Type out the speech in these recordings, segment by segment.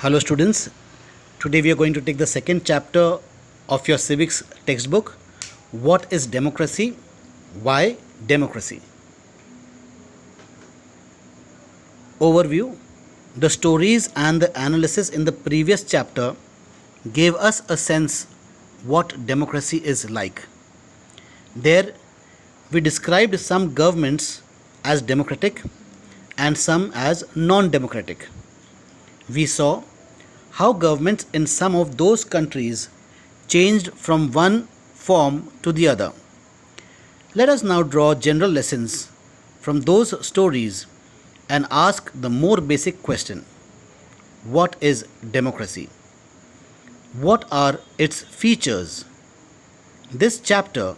Hello students, today we are going to take the second chapter of your civics textbook. What is democracy? Why democracy? Overview. The stories and the analysis in the previous chapter gave us a sense what democracy is like. There we described some governments as democratic and some as non-democratic. We saw how governments in some of those countries changed from one form to the other. Let us now draw general lessons from those stories and ask the more basic question: what is democracy? What are its features? This chapter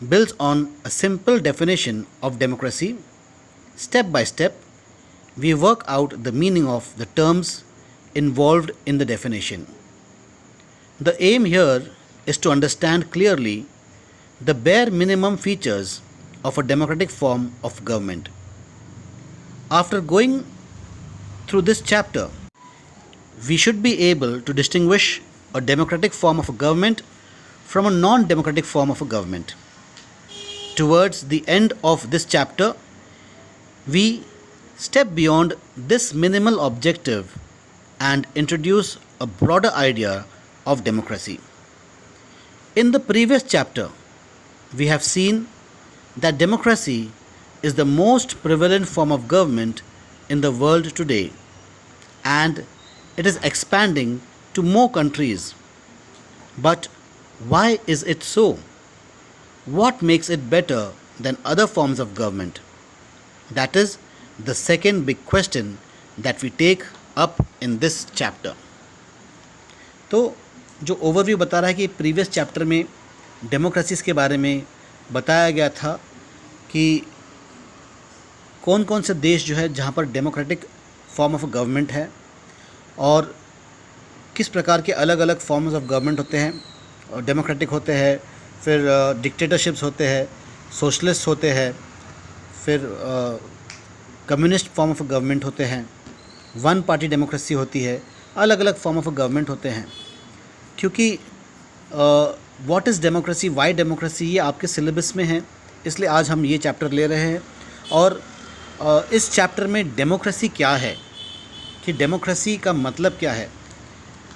builds on a simple definition of democracy. Step by step, we work out the meaning of the terms involved in the definition. The aim here is to understand clearly the bare minimum features of a democratic form of government. After going through this chapter, we should be able to distinguish a democratic form of a government from a non-democratic form of a government. Towards the end of this chapter, we step beyond this minimal objective and introduce a broader idea of democracy. In the previous chapter, we have seen that democracy is the most prevalent form of government in the world today, and it is expanding to more countries. But why is it so? What makes it better than other forms of government? That is the second big question that we take up in this chapter. तो जो overview बता रहा है कि previous chapter में democracies के बारे में बताया गया था कि कौन कौन से देश जो है जहाँ पर डेमोक्रेटिक फॉर्म ऑफ गवर्नमेंट है और किस प्रकार के अलग अलग फॉर्म्स ऑफ गवर्नमेंट होते हैं। डेमोक्रेटिक होते हैं, फिर डिक्टेटरशिप्स होते हैं, सोशलिस्ट होते हैं, फिर कम्युनिस्ट फॉर्म ऑफ गवर्नमेंट होते हैं, वन पार्टी डेमोक्रेसी होती है, अलग अलग फॉर्म ऑफ गवर्नमेंट होते हैं। क्योंकि what is democracy, Y democracy, ये आपके सिलेबस में है, इसलिए आज हम ये चैप्टर ले रहे हैं। और इस चैप्टर में डेमोक्रेसी क्या है, कि डेमोक्रेसी का मतलब क्या है,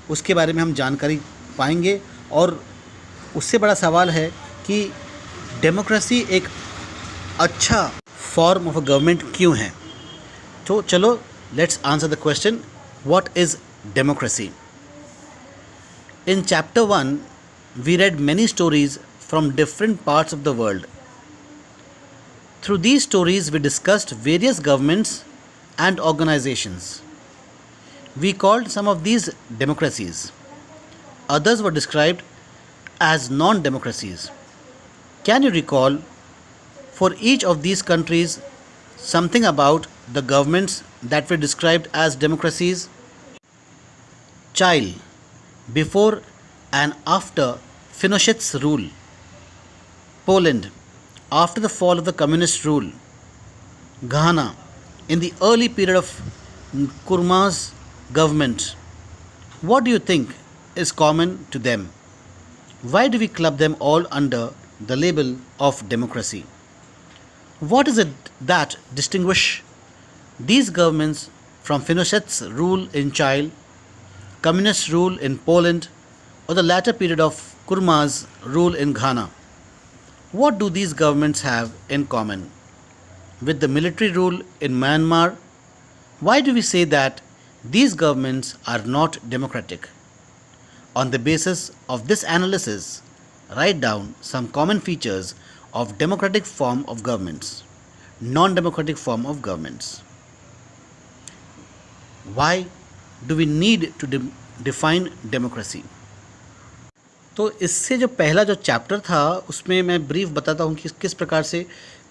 उसके बारे में हम जानकारी पाएंगे। और उससे बड़ा सवाल है कि डेमोक्रेसी एक अच्छा फॉर्म ऑफ गवर्नमेंट क्यों है। तो चलो let's answer the question, what is democracy. In chapter 1, we read many stories from different parts of the world. Through these stories, we discussed various governments and organizations. We called some of these democracies. Others were described as non-democracies. Can you recall for each of these countries something about the governments that were described as democracies? Chile, before and after Pinochet's rule. Poland, after the fall of the communist rule. Ghana, in the early period of Nkrumah's government. What do you think is common to them? Why do we club them all under the label of democracy? What is it that distinguishes these governments from Pinochet's rule in Chile, communist rule in Poland, or the latter period of Nkrumah's rule in Ghana? What do these governments have in common? With the military rule in Myanmar, why do we say that these governments are not democratic? On the basis of this analysis, write down some common features of democratic form of governments, non-democratic form of governments. Why do we need to define democracy? तो इससे जो पहला जो chapter था उसमें मैं brief बताता हूँ कि किस प्रकार से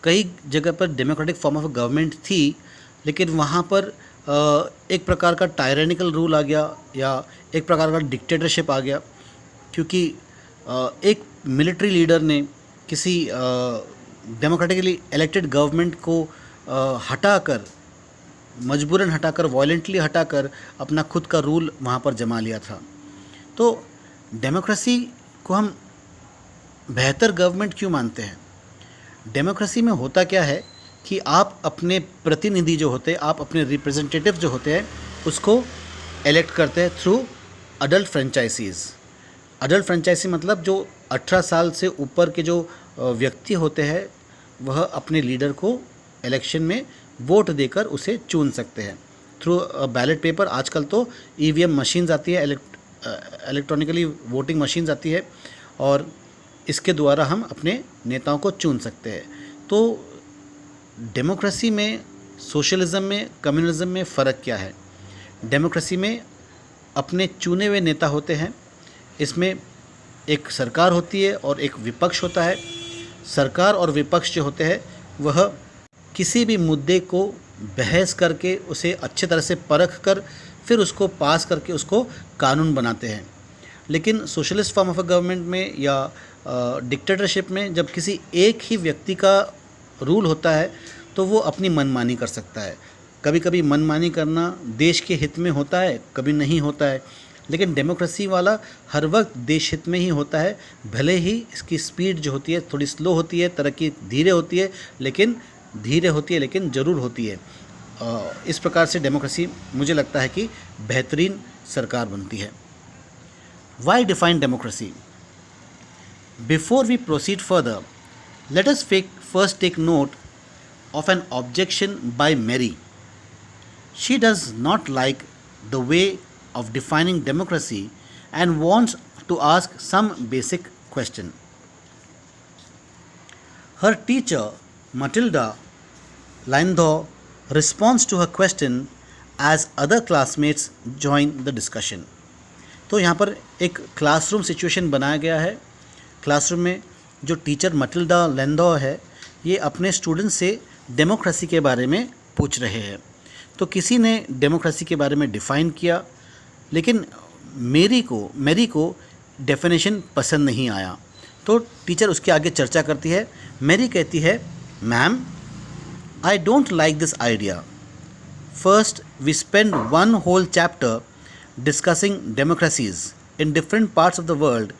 कई जगह पर डेमोक्रेटिक फॉर्म ऑफ गवर्नमेंट थी, लेकिन वहाँ पर एक प्रकार का टायरेनिकल रूल आ गया या एक प्रकार का डिक्टेटरशिप आ गया, क्योंकि एक मिलिट्री लीडर ने किसी डेमोक्रेटिकली इलेक्टेड गवर्नमेंट को हटाकर मजबूरन हटाकर, वॉयलेंटली हटाकर अपना खुद का रूल वहाँ पर जमा लिया था। तो डेमोक्रेसी को हम बेहतर गवर्नमेंट क्यों मानते हैं? डेमोक्रेसी में होता क्या है कि आप अपने प्रतिनिधि जो होते हैं, आप अपने रिप्रेजेंटेटिव जो होते हैं, उसको इलेक्ट करते हैं through adult franchises. Adult franchise मतलब जो 18 साल से ऊपर के जो व्यक्ति होते हैं, वह अपने लीडर को इलेक्शन में वोट देकर उसे चुन सकते हैं थ्रू बैलेट पेपर। आजकल तो ईवीएम मशीन्स आती है, इलेक्ट्रॉनिकली वोटिंग मशीन्स आती है, और इसके द्वारा हम अपने नेताओं को चुन सकते हैं। तो डेमोक्रेसी में, सोशलिज़म में, कम्युनिज़म में फ़र्क क्या है? डेमोक्रेसी में अपने चुने हुए नेता होते हैं, इसमें एक सरकार होती है और एक विपक्ष होता है। सरकार और विपक्ष जो होते हैं वह किसी भी मुद्दे को बहस करके, उसे अच्छे तरह से परख कर, फिर उसको पास करके उसको कानून बनाते हैं। लेकिन socialist form of a government में या डिक्टेटरशिप में जब किसी एक ही व्यक्ति का रूल होता है तो वो अपनी मनमानी कर सकता है। कभी कभी मनमानी करना देश के हित में होता है, कभी नहीं होता है। लेकिन डेमोक्रेसी वाला हर वक्त देश हित में ही होता है, भले ही इसकी स्पीड जो होती है थोड़ी स्लो होती है, तरक्की धीरे होती है, लेकिन ज़रूर होती है। इस प्रकार से डेमोक्रेसी मुझे लगता है कि बेहतरीन सरकार बनती है। Why define democracy? Before we proceed further, let us first take note of an objection by Mary. She does not like the way of defining democracy and wants to ask some basic question. Her teacher, Matilda Landau, responds to her question as other classmates join the discussion. तो यहाँ पर एक classroom situation बनाया गया है। Classroom में जो teacher Matilda लैंडो है, ये अपने स्टूडेंट से डेमोक्रेसी के बारे में पूछ रहे हैं। तो किसी ने डेमोक्रेसी के बारे में डिफ़ाइन किया, लेकिन मेरी को डेफिनेशन पसंद नहीं आया। तो टीचर उसके आगे चर्चा करती है। मेरी कहती है, ma'am, I don't like this idea. First we spend one whole chapter discussing democracies in different parts of the world,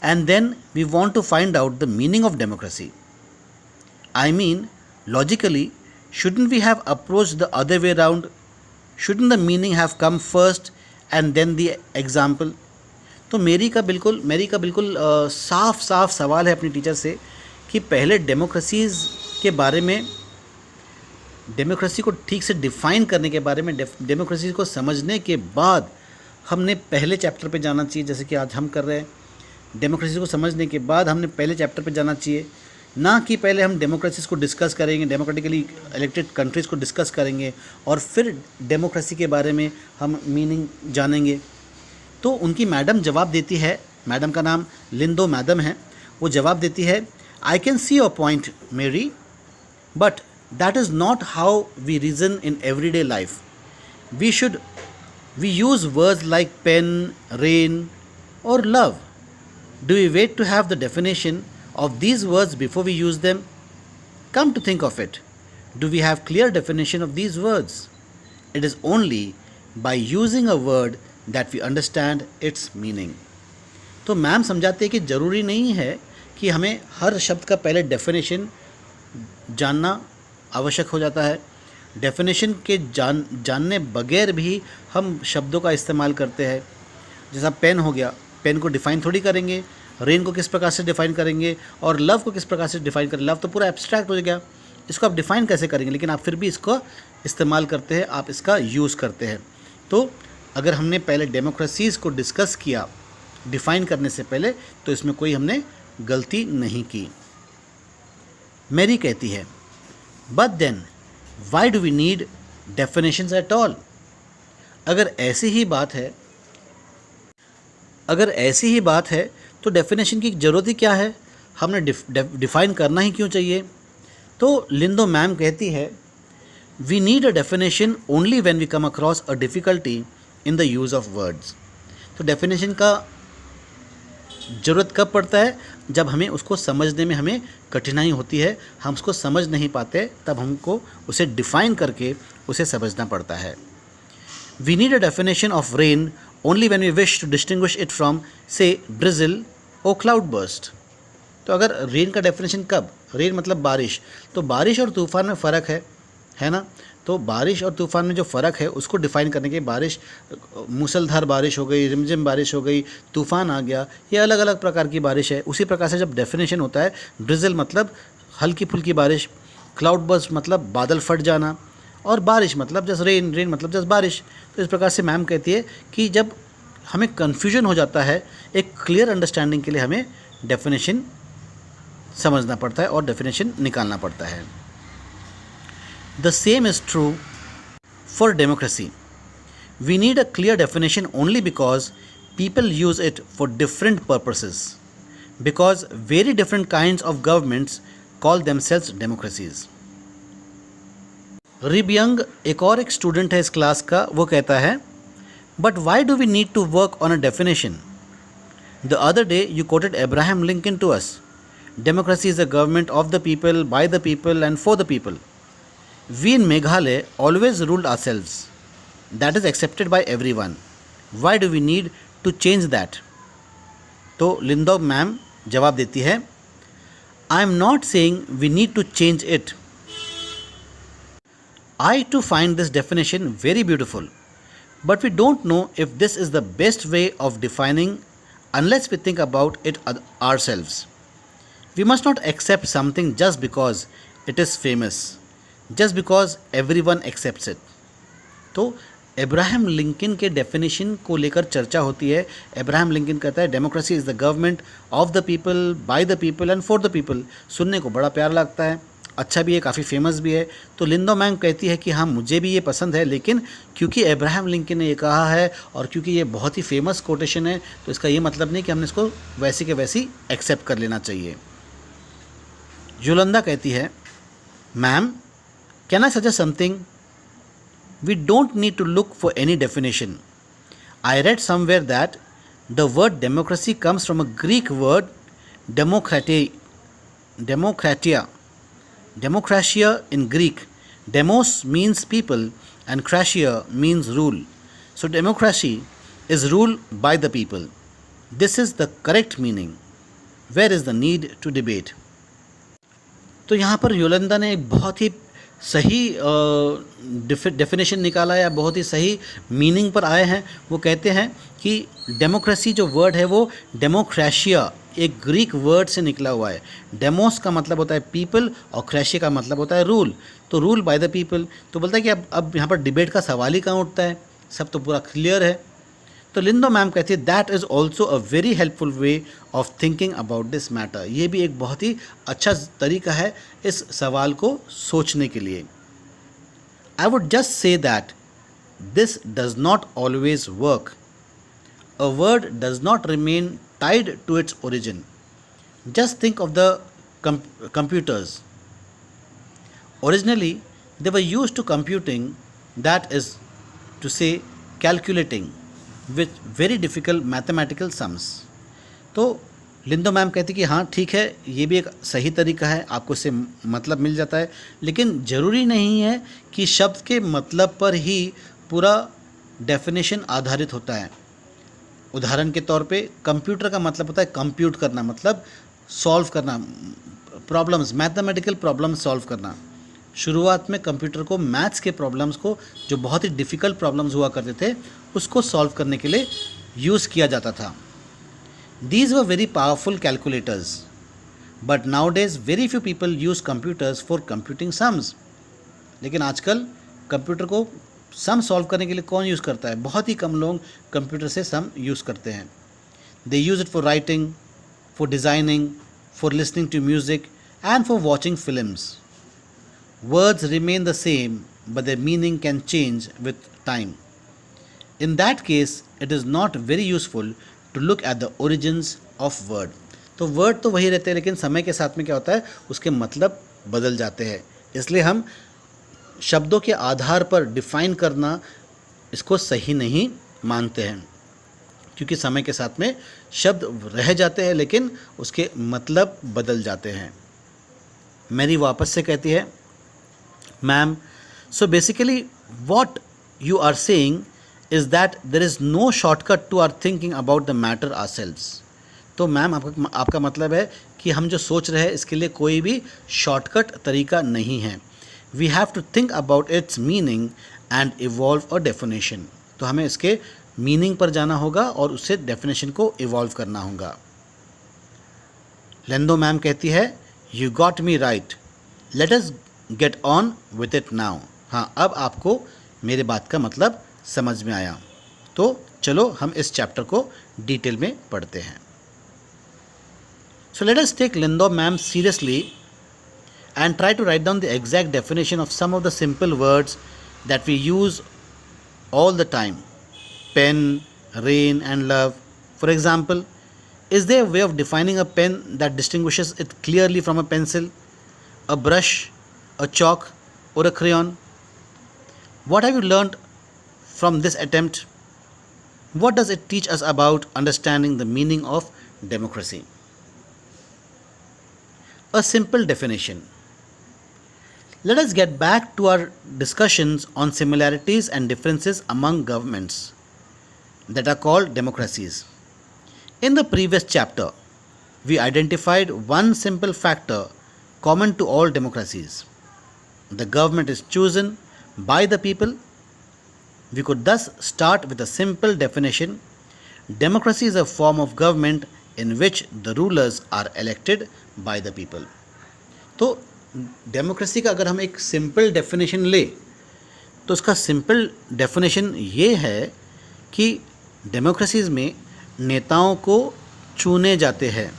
and then we want to find out the meaning of democracy. I mean, logically, shouldn't we have approached the other way around? Shouldn't the meaning have come first and then the example? तो मेरी का बिल्कुल साफ सवाल है अपनी teacher से कि पहले डेमोक्रेसीज़ के बारे में, डेमोक्रेसी को ठीक से डिफ़ाइन करने के बारे में, डेमोक्रेसी को समझने के बाद हमने पहले चैप्टर पे जाना चाहिए, जैसे कि आज हम कर रहे हैं। डेमोक्रेसी को समझने के बाद हमने पहले चैप्टर पे जाना चाहिए, ना कि पहले हम डेमोक्रेसीज़ को डिस्कस करेंगे, डेमोक्रेटिकली इलेक्टेड कंट्रीज़ को डिस्कस करेंगे और फिर डेमोक्रेसी के बारे में हम मीनिंग जानेंगे। तो उनकी मैडम जवाब देती है, मैडम का नाम लिंडो मैडम है, वो जवाब देती है, I can see your point Mary, but that is not how we reason in everyday life. We use words like pen, rain, or love. Do we wait to have the definition of these words before we use them? Come to think of it, do we have clear definition of these words? It is only by using a word that we understand its meaning. तो ma'am समझाते हैं कि ज़रूरी नहीं है कि हमें हर शब्द का पहले डेफिनेशन जानना आवश्यक हो जाता है। डेफिनेशन के जानने बगैर भी हम शब्दों का इस्तेमाल करते हैं। जैसा पेन हो गया, पेन को डिफ़ाइन थोड़ी करेंगे, रेन को किस प्रकार से डिफ़ाइन करेंगे और लव को किस प्रकार से डिफ़ाइन करेंगे। लव तो पूरा एब्स्ट्रैक्ट हो गया, इसको आप डिफ़ाइन कैसे करेंगे, लेकिन आप फिर भी इसको इस्तेमाल करते हैं, आप इसका यूज़ करते हैं। तो अगर हमने पहले डेमोक्रेसीज़ को डिस्कस किया डिफ़ाइन करने से पहले, तो इसमें कोई हमने गलती नहीं की। मेरी कहती है, but then why do we need definitions at all? अगर ऐसी ही बात है तो डेफिनेशन की ज़रूरत ही क्या है, हमने डिफ़ाइन करना ही क्यों चाहिए? तो लिंडो मैम कहती है, we need a definition only when we come across a difficulty in the use of words. तो डेफिनेशन का ज़रूरत कब पड़ता है? जब हमें उसको समझने में हमें कठिनाई होती है, हम उसको समझ नहीं पाते, तब हमको उसे डिफ़ाइन करके उसे समझना पड़ता है। We need a definition of rain only when we wish to distinguish it from, say, drizzle or cloudburst. तो अगर रेन का डेफिनेशन कब? रेन मतलब बारिश, तो बारिश और तूफ़ान में फ़र्क है ना? तो बारिश और तूफ़ान में जो फ़र्क है उसको डिफ़ाइन करने के, बारिश मूसलधार बारिश हो गई, रिमझिम बारिश हो गई, तूफ़ान आ गया, ये अलग अलग प्रकार की बारिश है। उसी प्रकार से जब डेफिनेशन होता है, ड्रिज़ल मतलब हल्की फुल्की बारिश, क्लाउड बर्स्ट मतलब बादल फट जाना, और बारिश मतलब जस्ट रेन, रेन मतलब जस्ट बारिश। तो इस प्रकार से मैम कहती है कि जब हमें कन्फ्यूजन हो जाता है, एक क्लियर अंडरस्टैंडिंग के लिए हमें डेफिनेशन समझना पड़ता है और डेफिनेशन निकालना पड़ता है। The same is true for democracy. We need a clear definition only because people use it for different purposes, because very different kinds of governments call themselves democracies. Rib young एक और एक student है इस class का, वो कहता है, but why do we need to work on a definition? The other day you quoted Abraham Lincoln to us, democracy is a government of the people, by the people and for the people. We in Meghalaya always ruled ourselves. That is accepted by everyone. Why do we need to change that? तो Lyngdoh ma'am जवाब देती है, I am not saying we need to change it. I too find this definition very beautiful, but we don't know if this is the best way of defining unless we think about it ourselves. We must not accept something just because it is famous, just because everyone accepts it. तो Abraham Lincoln के definition को लेकर चर्चा होती है. Abraham Lincoln कहता है democracy is the government of the people, by the people and for the people. सुनने को बड़ा प्यारा लगता है, अच्छा भी है, काफ़ी फेमस भी है. तो लिंडो मैम कहती है कि हाँ मुझे भी ये पसंद है, लेकिन क्योंकि अब्राहम लिंकन ने ये कहा है और क्योंकि ये बहुत ही फेमस कोटेशन है, तो इसका ये मतलब नहीं कि हमने इसको वैसी के वैसी एक्सेप्ट कर लेना चाहिए. योलंदा कहती है, ma'am can I suggest something? We don't need to look for any definition. I read somewhere that the word democracy comes from a Greek word demokratia. Democratia in Greek, demos means people and kratia means rule. So democracy is rule by the people. This is the correct meaning. Where is the need to debate? तो यहाँ पर योलंदा ने एक बहुत ही सही definition निकाला है, बहुत ही सही मीनिंग पर आए हैं. वो कहते हैं कि डेमोक्रेसी जो वर्ड है वो डेमोक्रेशिया एक ग्रीक वर्ड से निकला हुआ है. डेमोस का मतलब होता है पीपल और क्रेशिया का मतलब होता है रूल. तो रूल बाय द पीपल. तो बोलता है कि अब यहाँ पर डिबेट का सवाल ही कहाँ उठता है, सब तो पूरा क्लियर है. तो लिंडो मैम कहती है that is also a very helpful way of thinking about this matter. ये भी एक बहुत ही अच्छा तरीका है इस सवाल को सोचने के लिए. I would just say that this does not always work. A word does not remain tied to its origin. Just think of the computers. Originally, they were used to computing, that is to say calculating with very difficult mathematical sums. तो लिंडो ma'am कहती कि हाँ ठीक है, ये भी एक सही तरीका है, आपको इससे मतलब मिल जाता है, लेकिन ज़रूरी नहीं है कि शब्द के मतलब पर ही पूरा डेफिनेशन आधारित होता है. उदाहरण के तौर पे कंप्यूटर का मतलब होता है कंप्यूट करना, मतलब सॉल्व करना, प्रॉब्लम्स, मैथमेटिकल प्रॉब्लम्स सॉल्व करना. शुरुआत में कंप्यूटर को मैथ्स के प्रॉब्लम्स को, जो बहुत ही डिफ़िकल्ट प्रॉब्लम्स हुआ करते थे, उसको सॉल्व करने के लिए यूज़ किया जाता था. These were very powerful calculators, but now days very few people use computers for computing sums. लेकिन आजकल कंप्यूटर को सम सॉल्व करने के लिए कौन यूज़ करता है? बहुत ही कम लोग कंप्यूटर से सम यूज़ करते हैं. They use it for writing, for designing, for listening to music and for watching films. Words remain the same but the meaning can change with time. In that case it is not very useful to look at the origins of word. तो word तो वही रहते हैं, लेकिन समय के साथ में क्या होता है, उसके मतलब बदल जाते हैं. इसलिए हम शब्दों के आधार पर डिफ़ाइन करना इसको सही नहीं मानते हैं, क्योंकि समय के साथ में शब्द रह जाते हैं लेकिन उसके मतलब बदल जाते हैं। मैरी वापस से कहती है, ma'am, so basically what you are saying is that there is no shortcut to are thinking about the matter ourselves. तो मैम आपका मतलब है कि हम जो सोच रहे हैं इसके लिए कोई भी शॉर्टकट तरीका नहीं है। We have to think about its meaning and evolve a definition. तो हमें इसके मीनिंग पर जाना होगा और उससे डेफिनेशन को इवॉल्व करना होगा। लेंदो मैम कहती है, you got me right, let us get on with it now. हाँ, अब आपको मेरे बात का मतलब समझ में आया, तो चलो हम इस चैप्टर को डिटेल में पढ़ते हैं। So let us take Lindo ma'am seriously and try to write down the exact definition of some of the simple words that we use all the time. Pen, rain and love. For example, is there a way of defining a pen that distinguishes it clearly from a pencil, a brush, a chalk or a crayon? What have you learnt from this attempt? What does it teach us about understanding the meaning of democracy? A simple definition. Let us get back to our discussions on similarities and differences among governments that are called democracies. In the previous chapter, we identified one simple factor common to all democracies. The government is chosen by the people. We could thus start with a simple definition. Democracy is a form of government in which the rulers are elected by the people. तो democracy का अगर हम एक simple definition ले तो उसका simple definition ये है कि डेमोक्रेसीज़ में नेताओं को चुने जाते हैं।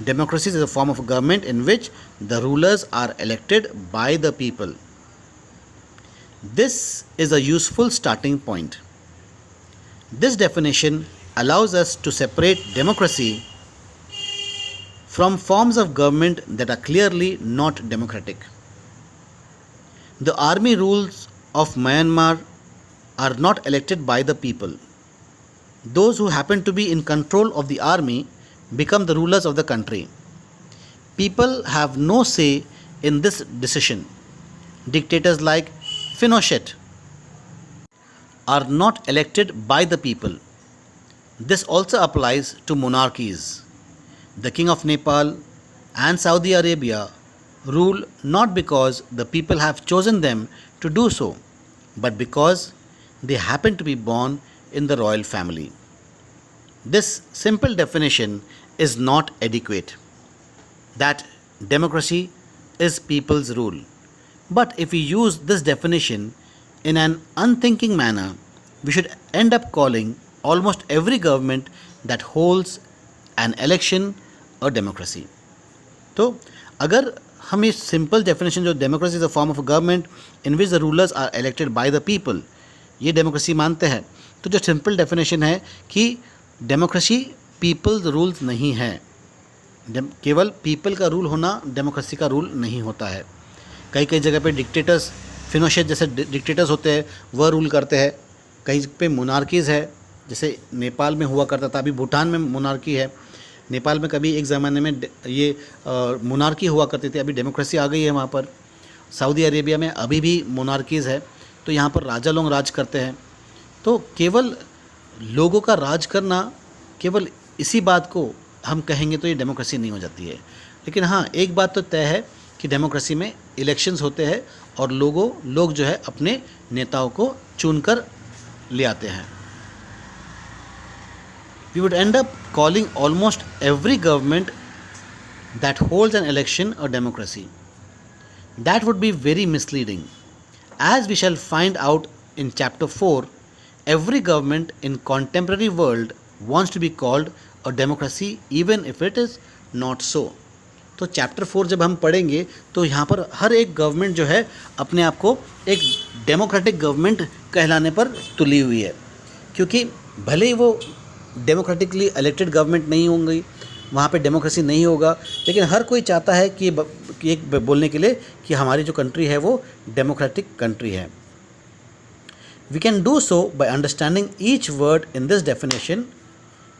Democracy is a form of government in which the rulers are elected by the people. This is a useful starting point. This definition allows us to separate democracy from forms of government that are clearly not democratic. The army rules of Myanmar are not elected by the people. Those who happen to be in control of the army become the rulers of the country. People have no say in this decision. Dictators like Pinochet are not elected by the people. This also applies to monarchies. The King of Nepal and Saudi Arabia rule not because the people have chosen them to do so, but because they happen to be born in the royal family. This simple definition is not adequate, that democracy is people's rule. But if we use this definition in an unthinking manner, we should end up calling almost every government that holds an election a democracy. तो अगर हम इस simple definition जो democracy is a form of government in which the rulers are elected by the people, ये democracy मानते हैं, तो जो सिंपल डेफिनेशन है कि डेमोक्रेसी पीपल्स रूल्स नहीं है। केवल पीपल का रूल होना डेमोक्रेसी का रूल नहीं होता है। कई कई जगह पे डिक्टेटर्स, फिनोशेट जैसे डिक्टेटर्स होते हैं वह रूल करते हैं। कहीं पे मोनार्कीज़ है, जैसे नेपाल में हुआ करता था, अभी भूटान में मोनार्की है। नेपाल में कभी एक ज़माने में ये मोनार्की हुआ करती थी, अभी डेमोक्रेसी आ गई है वहाँ पर। सऊदी अरेबिया में अभी भी मोनार्कीज़ है, तो यहाँ पर राजा लोग राज करते हैं। तो केवल लोगों का राज करना, केवल इसी बात को हम कहेंगे तो ये डेमोक्रेसी नहीं हो जाती है। लेकिन हाँ, एक बात तो तय है कि डेमोक्रेसी में इलेक्शंस होते हैं और लोग जो है अपने नेताओं को चुनकर ले आते हैं। We would end up calling almost every government that holds an election a democracy. That would be very misleading. As we shall find out in chapter 4, every government in contemporary world wants to be called a democracy even if it is not so. तो chapter 4 जब हम पढ़ेंगे तो यहाँ पर हर एक government जो है अपने आप को एक डेमोक्रेटिक गवर्नमेंट कहलाने पर तुली हुई है, क्योंकि भले ही वो डेमोक्रेटिकली इलेक्टेड गवर्नमेंट नहीं होंगी, वहाँ पे डेमोक्रेसी नहीं होगा, लेकिन हर कोई चाहता है कि एक बोलने के लिए कि हमारी जो कंट्री है वो डेमोक्रेटिक कंट्री है। We can do so by understanding each word in this definition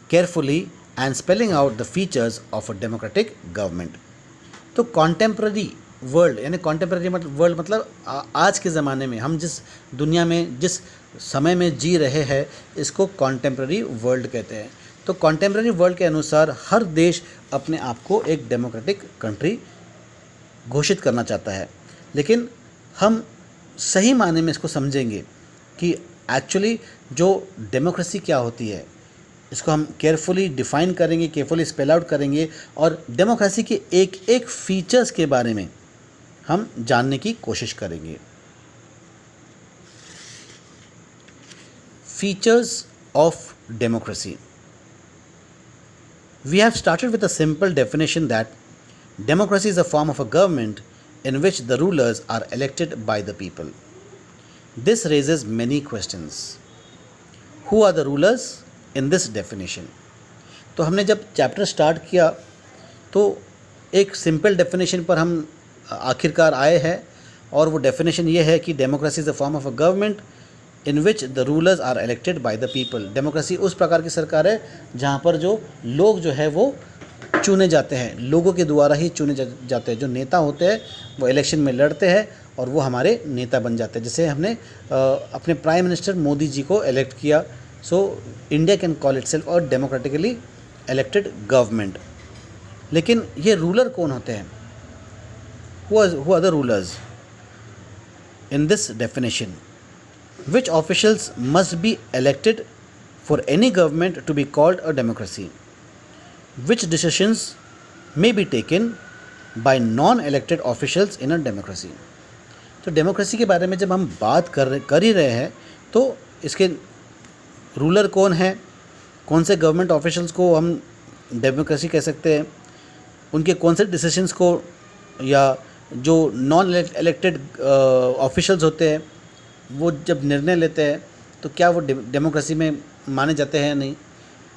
carefully and spelling out the features of a democratic government. तो कॉन्टेम्प्ररी वर्ल्ड यानी कॉन्टेम्प्ररी वर्ल्ड मतलब आज के ज़माने में हम जिस दुनिया में जिस समय में जी रहे हैं इसको कॉन्टेम्प्ररी वर्ल्ड कहते हैं। तो कॉन्टेम्प्ररी वर्ल्ड के अनुसार हर देश अपने आप को एक डेमोक्रेटिक कंट्री घोषित करना चाहता है, लेकिन हम सही मायने में इसको समझेंगे कि एक्चुअली जो डेमोक्रेसी क्या होती है इसको हम केयरफुली डिफ़ाइन करेंगे, केयरफुली स्पेल आउट करेंगे और डेमोक्रेसी के एक एक फीचर्स के बारे में हम जानने की कोशिश करेंगे। Features of democracy. We have started with a simple definition that democracy is a form of a government in which the rulers are elected by the people. This raises many questions. Who are the rulers in this definition? तो हमने जब chapter start किया तो एक simple definition पर हम आखिरकार आए हैं और वो डेफिनेशन ये है कि democracy is a form of a government in which the rulers are elected by the people. Democracy उस प्रकार की सरकार है जहाँ पर जो लोग जो है वो चुने जाते हैं, लोगों के द्वारा ही चुने जाते हैं। जो नेता होते हैं वो इलेक्शन में लड़ते हैं और वो हमारे नेता बन जाते हैं। जैसे हमने अपने प्राइम मिनिस्टर मोदी जी को इलेक्ट किया, so India can call itself a democratically elected government. लेकिन ये रूलर कौन होते हैं? Who are the rulers in this definition? Which officials must be elected for any government to be called a democracy? Which decisions may be taken by non-elected officials in a democracy? तो democracy के बारे में जब हम बात कर ही रहे हैं तो इसके रूलर कौन है, कौन से गवर्नमेंट ऑफिशियल्स को हम डेमोक्रेसी कह सकते हैं, उनके कौन से डिसीजंस को, या जो नॉन इलेक्टेड ऑफिशियल्स होते हैं वो जब निर्णय लेते हैं तो क्या वो डेमोक्रेसी में माने जाते हैं या नहीं।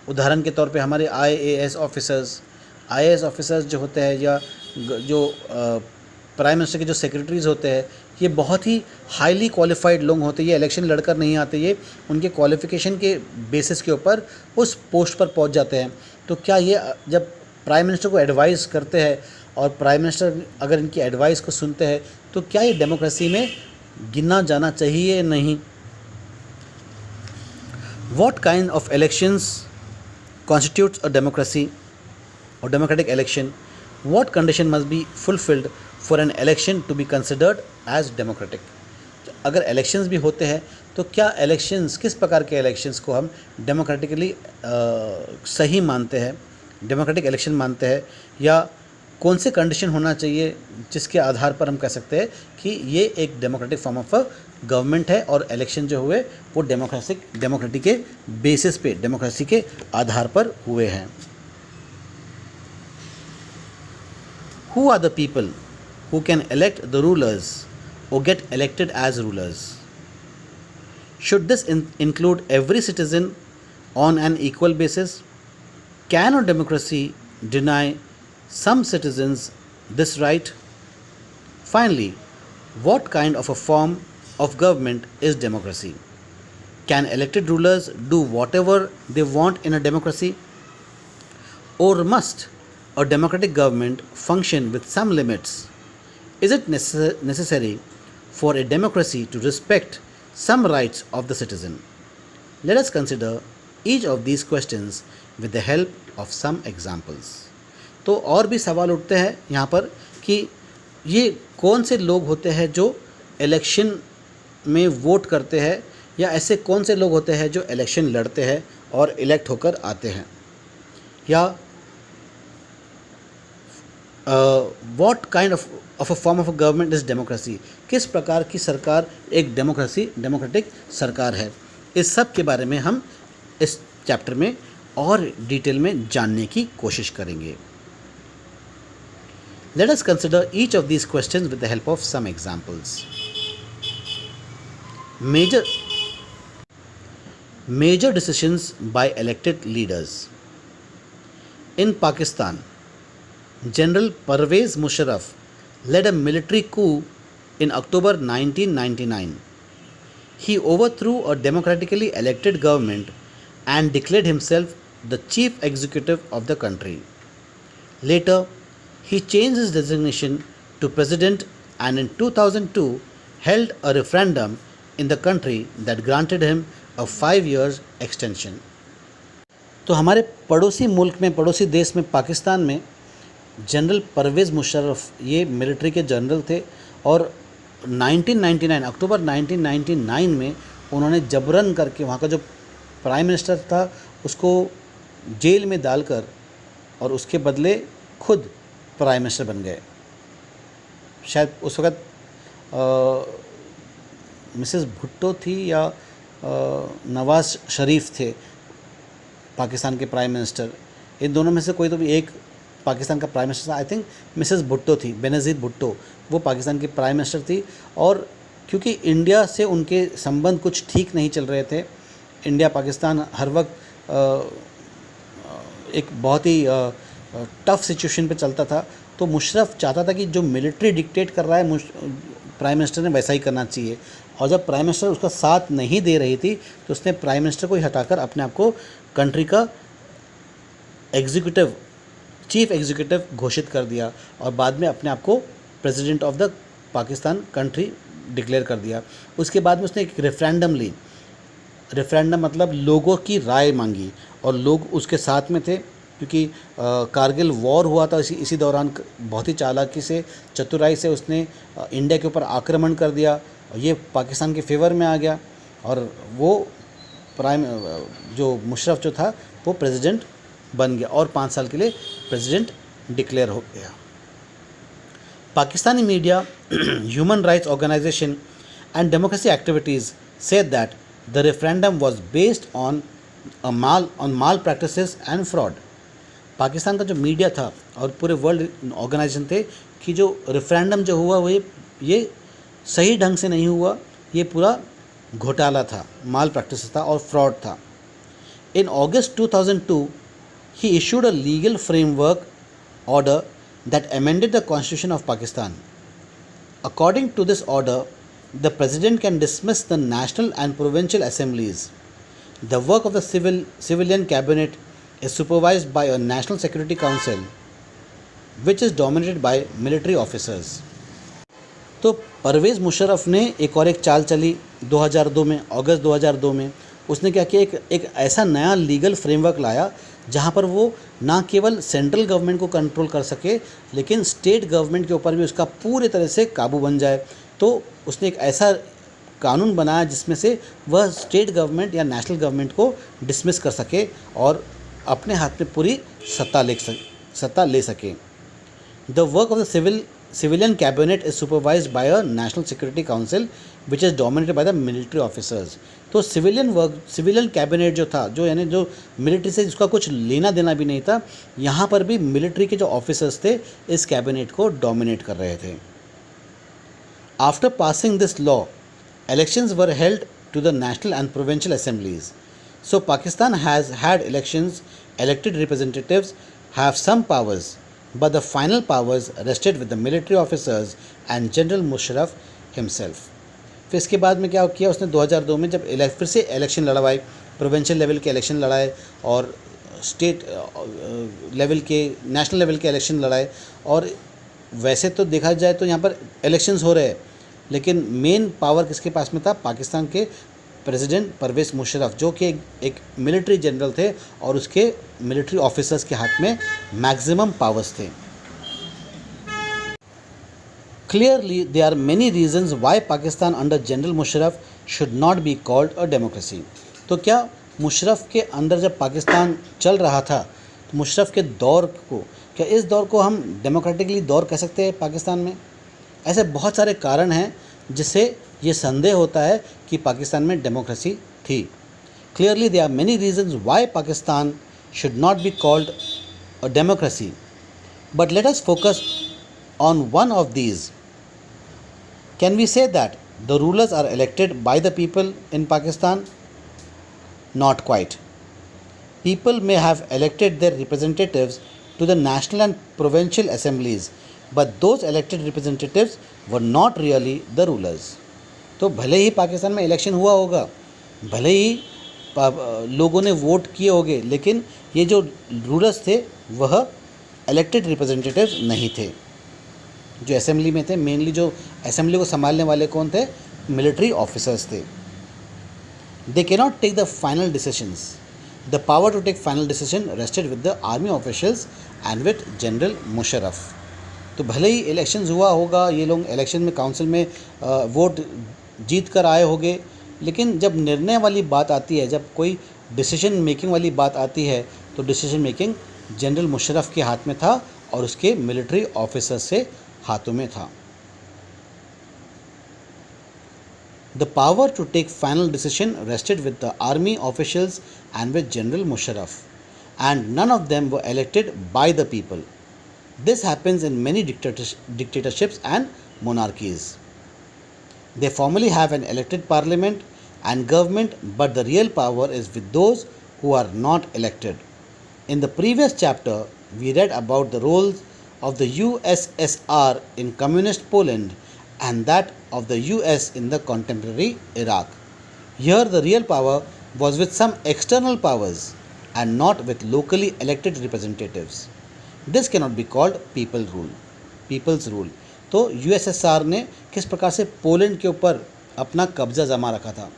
उदाहरण के तौर पे हमारे आईएएस ऑफिसर्स जो होते हैं या जो प्राइम मिनिस्टर के जो सेक्रेटरीज़ होते हैं ये बहुत ही हाईली क्वालिफाइड लोग होते हैं। ये इलेक्शन लड़कर नहीं आते, ये उनके क्वालिफ़िकेशन के बेसिस के ऊपर उस पोस्ट पर पहुंच जाते हैं। तो क्या ये जब प्राइम मिनिस्टर को एडवाइस करते हैं और प्राइम मिनिस्टर अगर इनकी एडवाइस को सुनते हैं तो क्या ये डेमोक्रेसी में गिना जाना चाहिए या नहीं? What kind of elections constitutes a democracy or democratic election? What condition must be fulfilled for an election to be considered as democratic? अगर इलेक्शंस भी होते हैं तो क्या इलेक्शंस, किस प्रकार के इलेक्शंस को हम डेमोक्रेटिकली सही मानते हैं, डेमोक्रेटिक इलेक्शन मानते हैं, या कौन से कंडीशन होना चाहिए जिसके आधार पर हम कह सकते हैं कि ये एक democratic form of a government है और इलेक्शन जो हुए वो डेमोक्रेसी के बेसिस पे, डेमोक्रेसी के आधार पर हुए हैं। Who are the people who can elect the rulers or get elected as rulers? Should this include every citizen on an equal basis? Can a democracy deny some citizens this right? Finally, what kind of a form of government is democracy? Can elected rulers do whatever they want in a democracy? Or must a democratic government function with some limits? Is it necessary for a democracy to respect some rights of the citizen? Let us consider each of these questions with the help of some examples. तो और भी सवाल उठते हैं यहाँ पर कि ये कौन से लोग होते हैं जो इलेक्शन में वोट करते हैं, या ऐसे कौन से लोग होते हैं जो इलेक्शन लड़ते हैं और इलेक्ट होकर आते हैं, या what kind of a form of a government is democracy, किस प्रकार की सरकार एक डेमोक्रेटिक सरकार है। इस सब के बारे में हम इस चैप्टर में और डिटेल में जानने की कोशिश करेंगे। Let us consider each of these questions with the help of some examples. Major decisions by elected leaders. In Pakistan, General Parvez Musharraf led a military coup in October 1999. he overthrew a democratically elected government and declared himself the chief executive of the country. Later, he changed his designation to president and in 2002 held a referendum in the country that granted him a 5 years extension. तो हमारे पड़ोसी मुल्क में, पड़ोसी देश में, पाकिस्तान में general Parvez Musharraf ये मिलिट्री के जनरल थे और 1999 अक्टूबर 1999 में उन्होंने जबरन करके वहाँ का जो प्राइम मिनिस्टर था उसको जेल में डालकर और उसके बदले खुद प्राइम मिनिस्टर बन गए। शायद उस वक़्त मिसेस भुट्टो थी या नवाज़ शरीफ थे पाकिस्तान के प्राइम मिनिस्टर। इन दोनों में से कोई तो भी एक पाकिस्तान का प्राइम मिनिस्टर था। आई थिंक मिसेस भुट्टो थी, बेनज़ीर भुट्टो, वो पाकिस्तान की प्राइम मिनिस्टर थी। और क्योंकि इंडिया से उनके संबंध कुछ ठीक नहीं चल रहे थे, इंडिया पाकिस्तान हर वक्त एक बहुत ही टफ़ सिचुएशन पे चलता था, तो मुशर्रफ चाहता था कि जो मिलिट्री डिक्टेट कर रहा है प्राइम मिनिस्टर ने वैसा ही करना चाहिए। और जब प्राइम मिनिस्टर उसका साथ नहीं दे रही थी तो उसने प्राइम मिनिस्टर को ही हटाकर अपने आप को कंट्री का एग्जीक्यूटिव, चीफ एग्जीक्यूटिव घोषित कर दिया और बाद में अपने आप को president of the Pakistan country declare कर दिया। उसके बाद में उसने एक रेफरेंडम ली। रेफरेंडम मतलब लोगों की राय मांगी और लोग उसके साथ में थे, क्योंकि कारगिल वॉर हुआ था। इसी दौरान बहुत ही चालाकी से, चतुराई से उसने इंडिया के ऊपर आक्रमण कर दिया। ये पाकिस्तान के फेवर में आ गया और वो जो मुशर्रफ जो था वो प्रेसिडेंट बन गया और 5 साल के लिए प्रेसिडेंट डिक्लेयर हो गया। Pakistani media, human rights organisation and democracy activities said that the referendum was based on malpractices and fraud. Pakistan का जो मीडिया था और पूरे वर्ल्ड ऑर्गेनाइजेशन थे कि जो रेफरेंडम जो हुआ वो ये सही ढंग से नहीं हुआ, ये पूरा घोटाला था, माल प्रैक्टिस था और फ्रॉड था। इन अगस्त 2002 he issued a legal framework order that amended the constitution of Pakistan. According to this order, the president can dismiss the national and provincial assemblies. The work of the civilian cabinet is supervised by a national security council which is dominated by military officers. तो परवेज़ मुशर्रफ ने एक चाल चली 2002 में, अगस्त 2002 में उसने क्या किया, एक ऐसा नया लीगल फ्रेमवर्क लाया जहाँ पर वो ना केवल सेंट्रल गवर्नमेंट को कंट्रोल कर सके लेकिन स्टेट गवर्नमेंट के ऊपर भी उसका पूरे तरह से काबू बन जाए। तो उसने एक ऐसा कानून बनाया जिसमें से वह स्टेट गवर्नमेंट या नेशनल गवर्नमेंट को डिसमिस कर सके और अपने हाथ में पूरी सत्ता ले सके। The work of the civilian cabinet is supervised by a national security council which is dominated by the military officers. तो सिविलियन कैबिनेट जो था, जो यानी जो मिलिट्री से जिसका कुछ लेना देना भी नहीं था, यहाँ पर भी मिलिट्री के जो ऑफिसर्स थे इस कैबिनेट को डोमिनेट कर रहे थे। After passing this law, elections were held to the national and provincial assemblies. So Pakistan has had elections, elected representatives have some powers, but the final powers rested with the military officers and General Musharraf himself. फिर इसके बाद में क्या किया उसने 2002 में जब फिर से इलेक्शन लड़वाए, प्रोविंशियल लेवल के इलेक्शन लड़ाए और स्टेट लेवल के, नेशनल लेवल के इलेक्शन लड़ाए। और वैसे तो देखा जाए तो यहाँ पर इलेक्शंस हो रहे हैं लेकिन मेन पावर किसके पास में था, पाकिस्तान के प्रेसिडेंट परवेज़ मुशर्रफ जो कि एक मिलिट्री जनरल थे और उसके मिलिट्री ऑफिसर्स के हाथ में मैक्सिमम पावर्स थे। Clearly, there are many reasons why Pakistan under General Musharraf should not be called a democracy. तो क्या मुशर्रफ के अंदर जब पाकिस्तान चल रहा था तो मुशर्रफ के दौर को, क्या इस दौर को हम डेमोक्रेटिकली दौर कह सकते हैं पाकिस्तान में? ऐसे बहुत सारे कारण हैं जिससे ये संदेह होता है कि पाकिस्तान में डेमोक्रेसी थी। Clearly, there are many reasons why Pakistan should not be called a democracy. But let us focus on one of these. Can we say that the rulers are elected by the people in Pakistan? Not quite. People may have elected their representatives to the national and provincial assemblies, but those elected representatives were not really the rulers. तो भले ही पाकिस्तान में election हुआ होगा, भले ही लोगों ने vote किए होंगे, लेकिन ये जो रूलर्स थे वह इलेक्टेड रिप्रेजेंटेटिव्स नहीं थे। जो असेंबली में थे, मेनली जो असेंबली को संभालने वाले कौन थे? मिलिट्री ऑफिसर्स थे। They can not take the final decisions. The power to take final decision rested with the army officials and with general Musharraf. तो भले ही इलेक्शंस हुआ होगा, ये लोग इलेक्शन में काउंसिल में वोट जीत कर आए होंगे, लेकिन जब निर्णय वाली बात आती है, जब कोई डिसीजन मेकिंग वाली बात आती है, तो डिसीजन मेकिंग जनरल मुशर्रफ के हाथ में था और उसके मिलिट्री ऑफिसर्स से हाथों में था। The power to take final decision rested with the army officials and with General Musharraf, and none of them were elected by the people. This happens in many dictatorships and monarchies. They formally have an elected parliament and government, but the real power is with those who are not elected. In the previous chapter, we read about the roles of the USSR in communist Poland and that of the US in the contemporary Iraq. Here the real power was with some external powers and not with locally elected representatives. This cannot be called people's rule. तो USSR ने किस प्रकार से Poland के ऊपर अपना कब्जा जमा रखा था।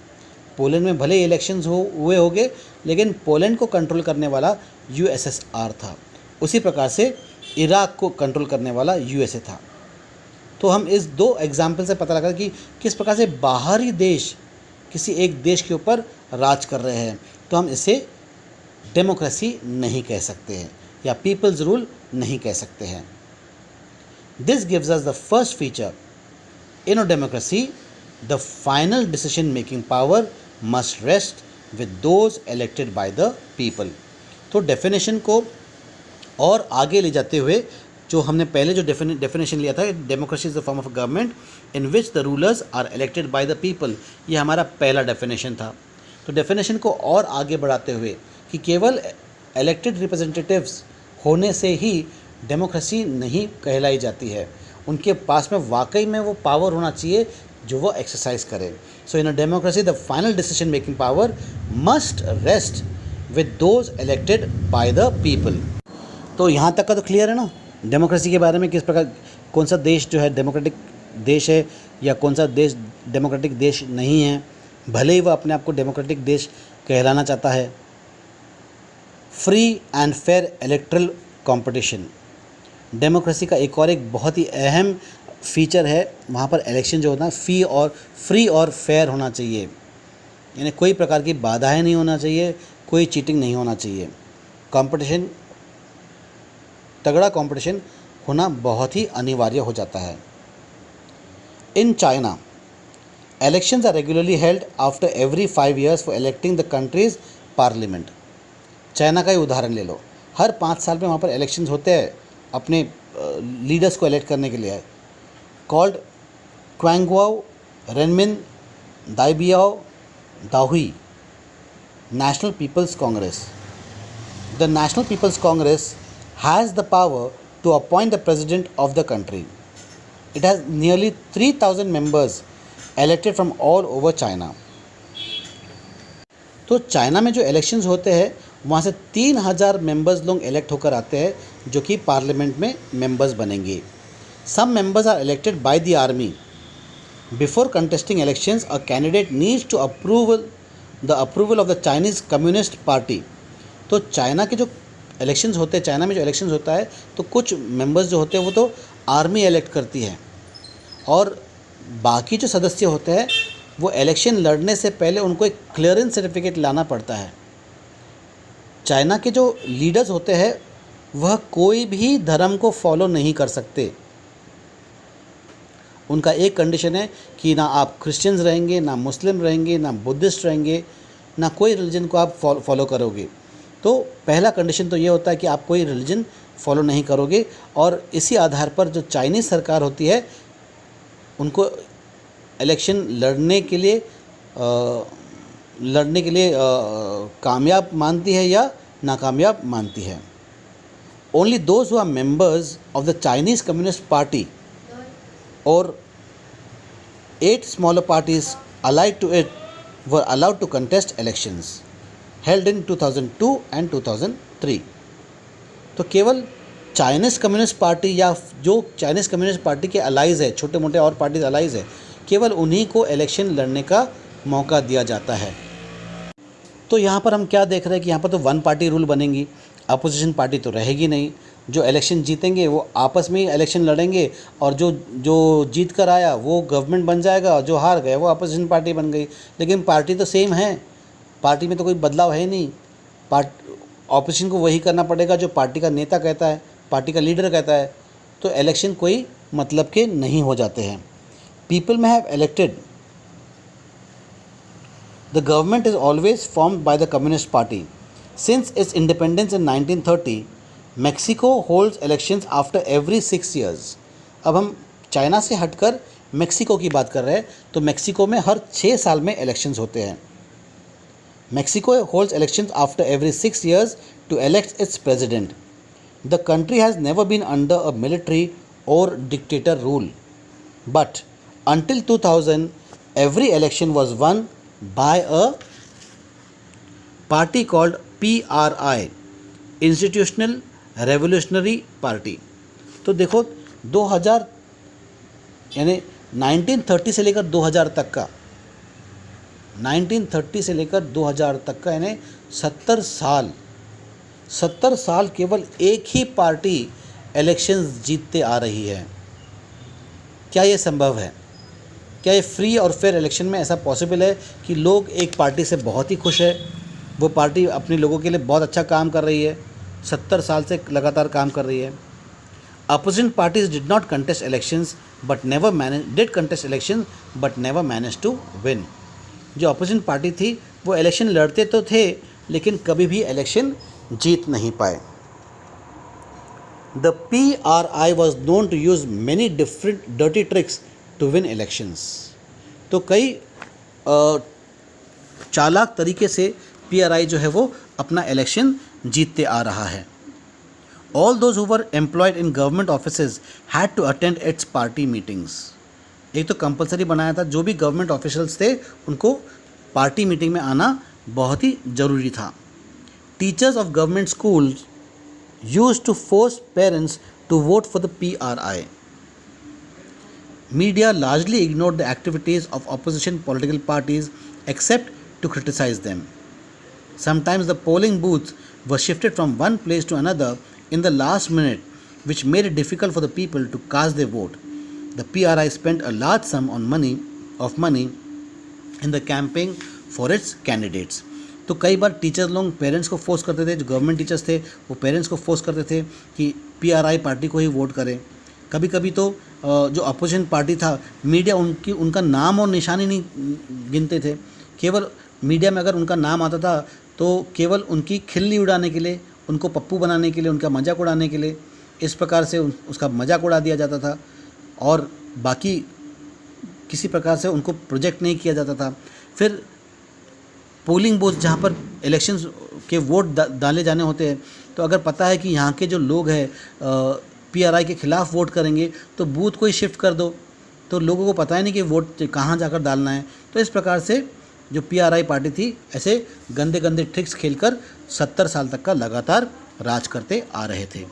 पोलैंड में भले इलेक्शंस हुए होंगे, लेकिन पोलैंड को कंट्रोल करने वाला USSR था। उसी प्रकार से इराक को कंट्रोल करने वाला USA था। तो हम इस दो एग्जाम्पल से पता लगा कि किस प्रकार से बाहरी देश किसी एक देश के ऊपर राज कर रहे हैं, तो हम इसे डेमोक्रेसी नहीं कह सकते हैं या पीपल्स रूल नहीं कह सकते हैं। This gives us the first feature in a democracy, the final decision making power must rest with those elected by the people. तो डेफिनेशन को और आगे ले जाते हुए जो हमने पहले जो डेफिनेशन लिया था, democracy is the form of government in which the rulers are elected by the people, ये हमारा पहला डेफिनेशन था। तो डेफिनेशन को और आगे बढ़ाते हुए कि केवल इलेक्टेड रिप्रेजेंटेटिव्स होने से ही डेमोक्रेसी नहीं कहलाई जाती है, उनके पास में वाकई में वो पावर होना चाहिए जो वो एक्सरसाइज करे। So in a democracy the final decision making power must rest with those elected by the people. तो यहाँ तक का तो क्लियर है ना डेमोक्रेसी के बारे में, किस प्रकार कौन सा देश जो है डेमोक्रेटिक देश है या कौन सा देश डेमोक्रेटिक देश नहीं है, भले ही वह अपने आप को डेमोक्रेटिक देश कहलाना चाहता है। Free and fair electoral competition, democracy का एक और एक बहुत ही अहम फीचर है, वहाँ पर इलेक्शन जो होता है फ्री और फेयर होना चाहिए, यानी कोई प्रकार की बाधाएं नहीं होना चाहिए, कोई चीटिंग नहीं होना चाहिए। कंपटीशन, तगड़ा कंपटीशन होना बहुत ही अनिवार्य हो जाता है। In China elections are regularly held after every 5 years for electing the country's parliament. China का ही उदाहरण ले लो, हर 5 साल में वहाँ पर इलेक्शंस होते हैं अपने लीडर्स को इलेक्ट करने के लिए। Called Quanguo Renmin Daibiao Dahui national people's congress. The national people's congress has the power to appoint the president of the country. It has nearly 3,000 members elected from all over China. तो China में जो elections होते हैं वहाँ से 3,000 members लोग elect होकर आते हैं जो कि पार्लियामेंट में मेंबर्स बनेंगे। Some members are elected by the army. Before contesting elections a candidate needs to approval of the Chinese communist party. तो चाइना के जो इलेक्शंस होते हैं, चाइना में जो इलेक्शंस होता है तो कुछ मेंबर्स जो होते हैं वो तो आर्मी इलेक्ट करती है और बाकी जो सदस्य होते हैं वो इलेक्शन लड़ने से पहले उनको एक क्लियरेंस सर्टिफिकेट लाना पड़ता है। चाइना के जो लीडर्स होते हैं वह कोई भी धर्म को फॉलो नहीं कर सकते। उनका एक कंडीशन है कि ना आप क्रिश्चियंस रहेंगे, ना मुस्लिम रहेंगे, ना बुद्धिस्ट रहेंगे, ना कोई रिलीजन को आप फॉलो करोगे। तो पहला कंडीशन तो ये होता है कि आप कोई रिलीजन फॉलो नहीं करोगे और इसी आधार पर जो चाइनीज़ सरकार होती है उनको इलेक्शन लड़ने के लिए कामयाब मानती है या नाकामयाब मानती है। Only those who are members of the Chinese communist party और 8 smaller parties allied to it were allowed to contest elections held in 2002 and 2003. तो केवल चाइनीज़ कम्युनिस्ट पार्टी या जो चाइनीज़ कम्युनिस्ट पार्टी के अलाइज है, छोटे मोटे और पार्टीज अलाइज है, केवल उन्हीं को इलेक्शन लड़ने का मौका दिया जाता है। तो यहाँ पर हम क्या देख रहे हैं कि यहाँ पर तो वन पार्टी रूल बनेंगी, अपोजिशन पार्टी तो रहेगी नहीं। जो इलेक्शन जीतेंगे वो आपस में ही इलेक्शन लड़ेंगे और जो जो जीत कर आया वो गवर्नमेंट बन जाएगा और जो हार गए वो अपोजिशन पार्टी बन गई। लेकिन पार्टी तो सेम है, पार्टी में तो कोई बदलाव है नहीं। ऑपोजिशन को वही करना पड़ेगा जो पार्टी का नेता कहता है, पार्टी का लीडर कहता है। तो इलेक्शन कोई मतलब के नहीं हो जाते हैं। पीपल में have elected The government is always formed by the Communist Party. Since its independence in 1930, Mexico holds elections after every 6 years. अब हम चाइना से हटकर मेक्सिको की बात कर रहे हैं, तो मेक्सिको में हर 6 साल में इलेक्शंस होते हैं। Mexico holds elections after every 6 years to elect its president. The country has never been under a military or dictator rule. But until 2000, every election was won by a party called PRI, Institutional Revolutionary Party. तो देखो 2000 यानी 1930 से लेकर 2000 तक का 1930 से लेकर 2000 तक का यानी 70 साल केवल एक ही पार्टी इलेक्शंस जीतते आ रही है। क्या ये संभव है? क्या ये फ्री और फेयर इलेक्शन में ऐसा पॉसिबल है कि लोग एक पार्टी से बहुत ही खुश है, वो पार्टी अपने लोगों के लिए बहुत अच्छा काम कर रही है, 70 साल से लगातार काम कर रही है। Opposition parties did not contest elections but never manage to win. जो अपोजिशन पार्टी थी वो इलेक्शन लड़ते तो थे लेकिन कभी भी इलेक्शन जीत नहीं पाए। The PRI was known to use many different dirty tricks to win elections. तो कई चालाक तरीके से PRI जो है वो अपना इलेक्शन जीतते आ रहा है। All those who were employed in government offices had to attend its party meetings. एक तो कंपलसरी बनाया था, जो भी गवर्नमेंट ऑफिशियल्स थे उनको पार्टी मीटिंग में आना बहुत ही ज़रूरी था। Teachers of government schools used to force parents to vote for the PRI। Media largely ignored the activities of opposition political parties except to criticize them. Sometimes the polling booths were shifted from one place to another in the last minute, which made it difficult for the people to cast their vote. The PRI spent a large sum of money in the campaign for its candidates. तो कई बार teacher लोग parents को force करते थे, जो government teachers थे वो parents को फोर्स करते थे कि PRI पार्टी को ही वोट करें। कभी कभी तो जो अपोजिशन पार्टी था, मीडिया उनका नाम और निशानी नहीं गिनते थे। केवल मीडिया में अगर उनका नाम आता था तो केवल उनकी खिल्ली उड़ाने के लिए, उनको पप्पू बनाने के लिए, उनका मजाक उड़ाने के लिए, इस प्रकार से उसका मजाक उड़ा दिया जाता था और बाकी किसी प्रकार से उनको प्रोजेक्ट नहीं किया जाता था। फिर पोलिंग बूथ जहाँ पर इलेक्शंस के वोट डाले जाने होते हैं, तो अगर पता है कि यहाँ के जो लोग हैं PRI के ख़िलाफ़ वोट करेंगे तो बूथ को ही शिफ्ट कर दो, तो लोगों को पता ही नहीं कि वोट कहाँ जाकर डालना है। तो इस प्रकार से जो PRI पार्टी थी ऐसे गंदे गंदे ट्रिक्स खेलकर 70 साल तक का लगातार राज करते आ रहे थे।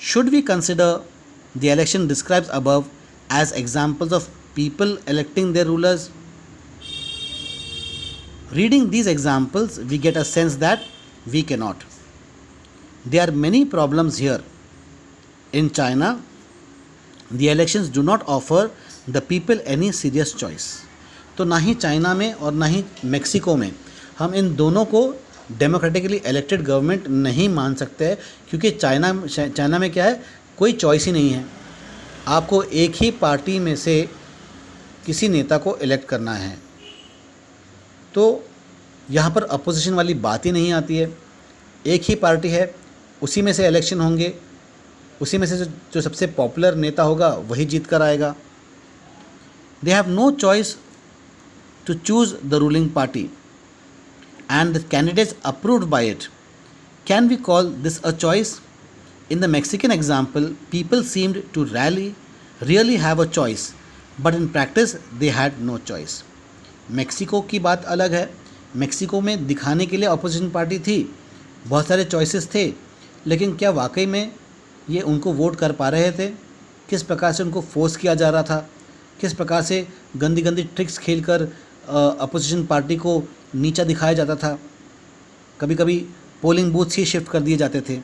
Should we consider the election describes above as examples of people electing their rulers? Reading these examples, we get a sense that we cannot. There are many problems here. In China, the elections do not offer the people any serious choice. तो ना ही China में और ना ही Mexico में हम इन दोनों को democratically elected government नहीं मान सकते हैं, क्योंकि चाइना में क्या है, कोई चॉइस ही नहीं है। आपको एक ही पार्टी में से किसी नेता को इलेक्ट करना है। तो यहाँ पर अपोजिशन वाली बात ही नहीं आती है। एक ही पार्टी है, उसी में से इलेक्शन होंगे, उसी में से जो सबसे पॉपुलर नेता होगा वही जीत कर आएगा। They have no choice to choose the ruling party and the candidates approved by it. Can we call this a choice? In the Mexican example, people seemed to really have a choice, but in practice they had no choice. Mexico की बात अलग है। Mexico में दिखाने के लिए opposition party थी, बहुत सारे चॉइसेस थे, लेकिन क्या वाकई में ये उनको वोट कर पा रहे थे? किस प्रकार से उनको फोर्स किया जा रहा था, किस प्रकार से गंदी गंदी ट्रिक्स खेलकर अपोजिशन पार्टी को नीचा दिखाया जाता था। कभी कभी पोलिंग बूथ्स ही शिफ्ट कर दिए जाते थे।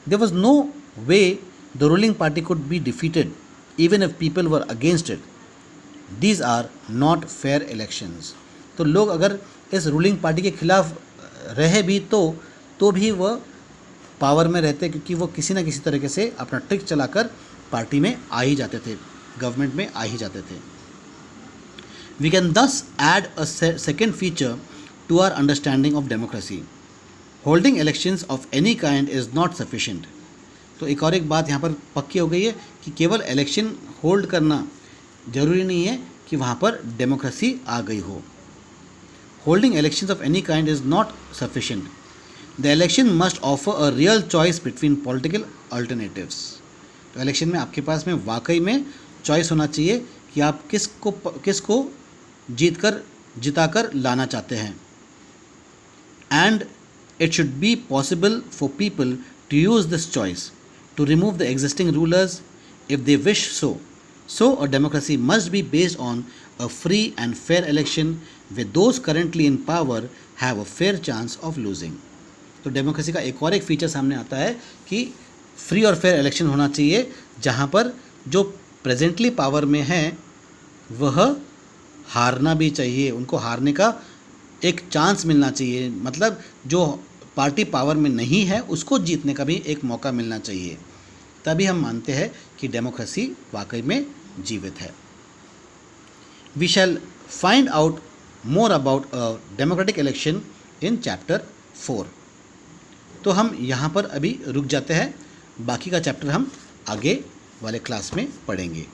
There was no way the ruling party could be defeated even if people were against it. These are not fair elections. तो लोग अगर इस रूलिंग पार्टी के खिलाफ रहे भी तो भी वह पावर में रहते, क्योंकि वो किसी न किसी तरीके से अपना ट्रिक चलाकर पार्टी में आ ही जाते थे, गवर्नमेंट में आ ही जाते थे। We can thus add a second feature to our understanding of democracy. Holding elections of any kind is not sufficient. तो एक और एक बात यहाँ पर पक्की हो गई है कि केवल इलेक्शन होल्ड करना ज़रूरी नहीं है कि वहाँ पर डेमोक्रेसी आ गई हो। Holding elections of any kind is not sufficient. The election must offer a real choice between political alternatives. तो इलेक्शन में आपके पास में वाकई में चॉइस होना चाहिए कि आप किसको जिताकर लाना चाहते हैं। And it should be possible for people to use this choice to remove the existing rulers if they wish so. So a democracy must be based on a free and fair election where those currently in power have a fair chance of losing. तो democracy का एक और एक feature सामने आता है कि free और फेयर इलेक्शन होना चाहिए, जहाँ पर जो प्रेजेंटली पावर में हैं वह हारना भी चाहिए, उनको हारने का एक चांस मिलना चाहिए। मतलब जो पार्टी पावर में नहीं है उसको जीतने का भी एक मौका मिलना चाहिए, तभी हम मानते हैं कि डेमोक्रेसी वाकई में जीवित है। We shall find out more about a democratic election in chapter 4। तो हम यहाँ पर अभी रुक जाते हैं, बाकी का चैप्टर हम आगे वाले क्लास में पढ़ेंगे।